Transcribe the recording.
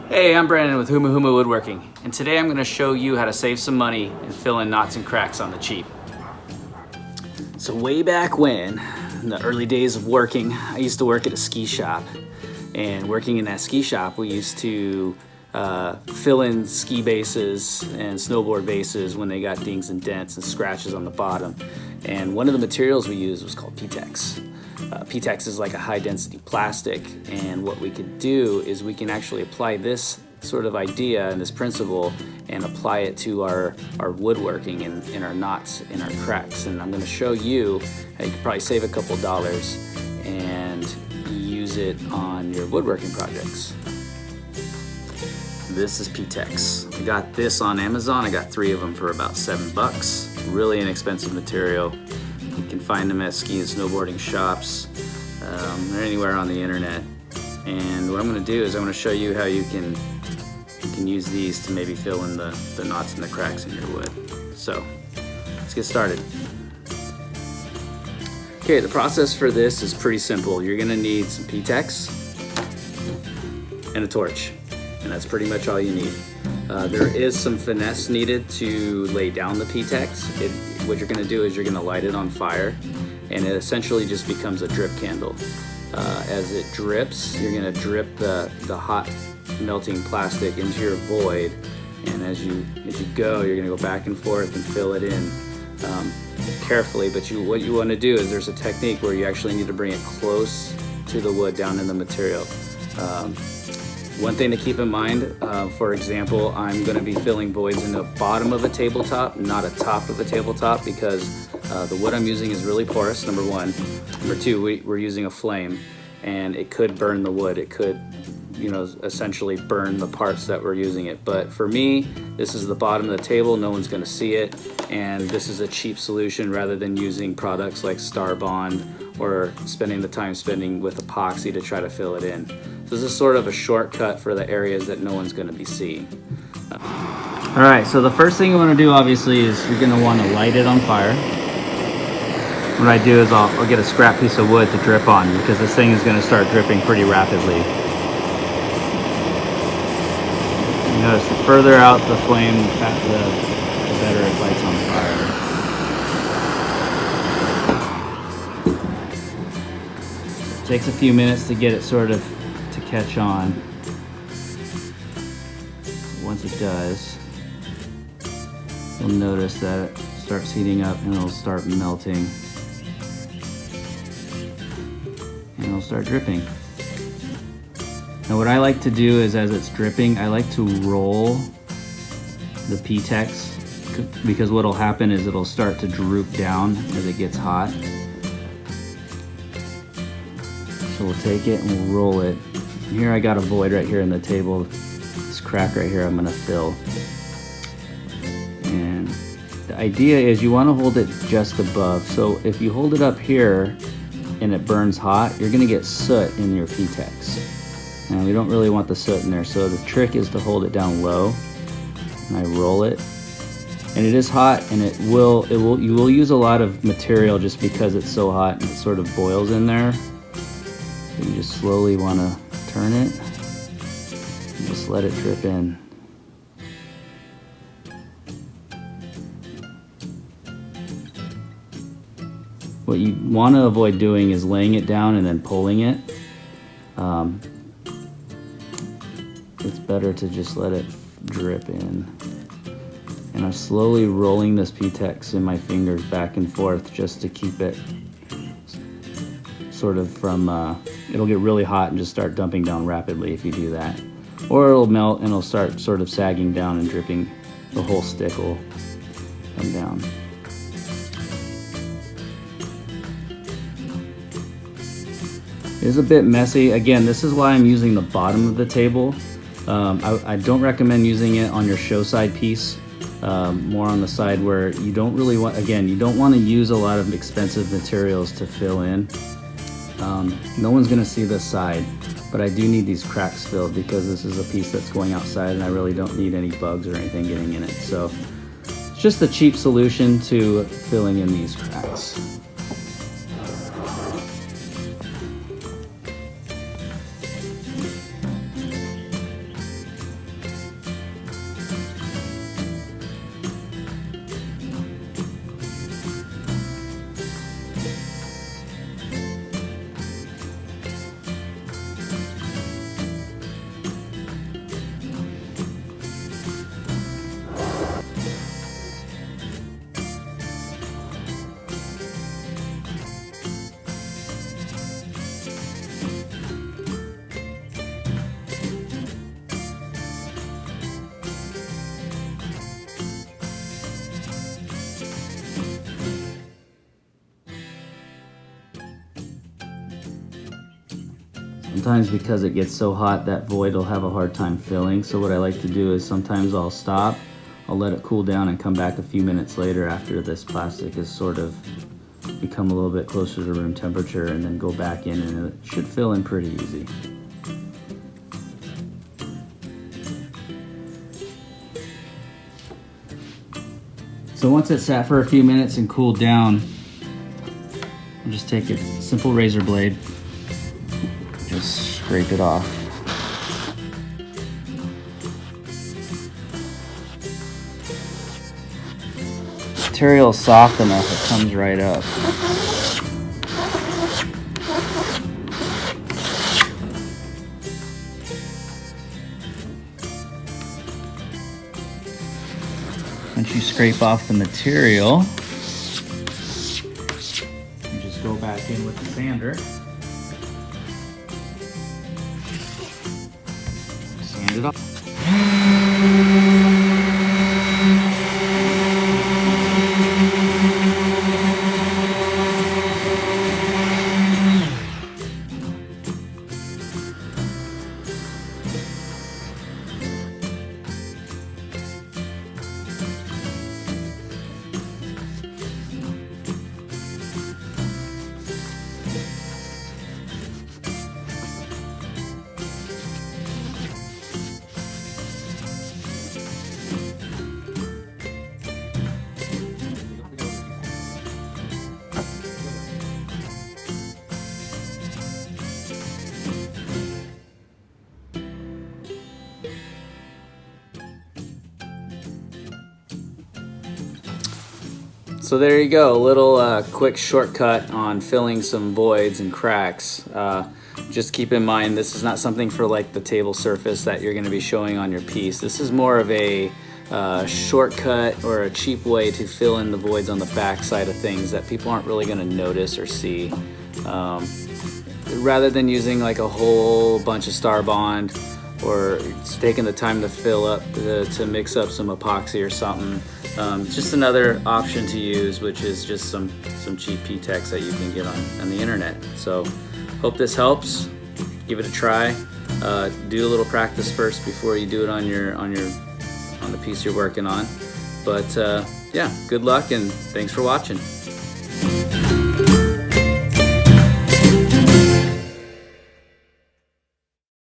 Hey, I'm Brandon with Huma Huma Woodworking, and today I'm going to show you how to save some money and fill in knots and cracks on the cheap. So way back when, in the early days of working, I used to work at a ski shop, and working in that ski shop we used to fill in ski bases and snowboard bases when they got dings and dents and scratches on the bottom. And one of the materials we used was called P-Tex. P-Tex is like a high density plastic, and what we could do is we can actually apply this sort of idea and this principle and apply it to our woodworking and in our knots, in our cracks. And I'm going to show you how you can probably save a couple dollars and use it on your woodworking projects. This is P-Tex. I got this on Amazon. I got 3 of them for about $7. Really inexpensive material. You can find them at ski and snowboarding shops or anywhere on the internet. And what I'm going to do is I'm going to show you how you can use these to maybe fill in the knots and the cracks in your wood. So let's get started. Okay, the process for this is pretty simple. You're going to need some P-Tex and a torch, and that's pretty much all you need. There is some finesse needed to lay down the P-Tex. What you're going to do is you're going to light it on fire, and it essentially just becomes a drip candle. As it drips, you're going to drip the hot melting plastic into your void, and as you go, you're going to go back and forth and fill it in carefully. But what you want to do is there's a technique where you actually need to bring it close to the wood, down in the material. One thing to keep in mind, for example, I'm going to be filling voids in the bottom of a tabletop, not a top of a tabletop, because the wood I'm using is really porous, number one. Number two, we're using a flame, and it could burn the wood. It could, essentially burn the parts that we're using it. But for me, this is the bottom of the table. No one's going to see it, and this is a cheap solution rather than using products like Starbond or spending the time with epoxy to try to fill it in. So this is sort of a shortcut for the areas that no one's going to be seeing. All right, so the first thing you want to do obviously is you're going to want to light it on fire. What I do is I'll get a scrap piece of wood to drip on, because this thing is going to start dripping pretty rapidly. You notice the further out the flame, the better it lights on fire. It takes a few minutes to get it sort of to catch on. Once it does, you'll notice that it starts heating up and it'll start melting. And it'll start dripping. Now what I like to do is, as it's dripping, I like to roll the P-Tex, because what'll happen is it'll start to droop down as it gets hot. So we'll take it and we'll roll it. And here I got a void right here in the table. This crack right here I'm gonna fill. And the idea is you wanna hold it just above. So if you hold it up here and it burns hot, you're gonna get soot in your P-Tex. And we don't really want the soot in there, so the trick is to hold it down low. And I roll it, and it is hot, and you will use a lot of material just because it's so hot and it sort of boils in there. So you just slowly want to turn it and just let it drip in. What you want to avoid doing is laying it down and then pulling it. It's better to just let it drip in. And I'm slowly rolling this P-Tex in my fingers back and forth just to keep it sort of from, it'll get really hot and just start dumping down rapidly if you do that. Or it'll melt and it'll start sort of sagging down and dripping. The whole stick will come down. It is a bit messy. Again, this is why I'm using the bottom of the table. I don't recommend using it on your show side piece, more on the side where you don't really want, again, you don't want to use a lot of expensive materials to fill in. No one's going to see this side, but I do need these cracks filled because this is a piece that's going outside and I really don't need any bugs or anything getting in it. So it's just a cheap solution to filling in these cracks. Sometimes because it gets so hot, that void will have a hard time filling. So what I like to do is sometimes I'll stop, I'll let it cool down and come back a few minutes later after this plastic is sort of become a little bit closer to room temperature, and then go back in, and it should fill in pretty easy. So once it sat for a few minutes and cooled down, I'll just take a simple razor blade, just scrape it off. Material is soft enough, it comes right up. Once you scrape off the material, you just go back in with the sander. Sand it off. So there you go, a little quick shortcut on filling some voids and cracks. Just keep in mind, this is not something for like the table surface that you're going to be showing on your piece. This is more of a shortcut or a cheap way to fill in the voids on the back side of things that people aren't really going to notice or see. Rather than using like a whole bunch of Starbond, or taking the time to fill up, to mix up some epoxy or something. Just another option to use, which is just some cheap P-Tex that you can get on the internet. So hope this helps. Give it a try. Do a little practice first before you do it on the piece you're working on. But yeah, good luck and thanks for watching.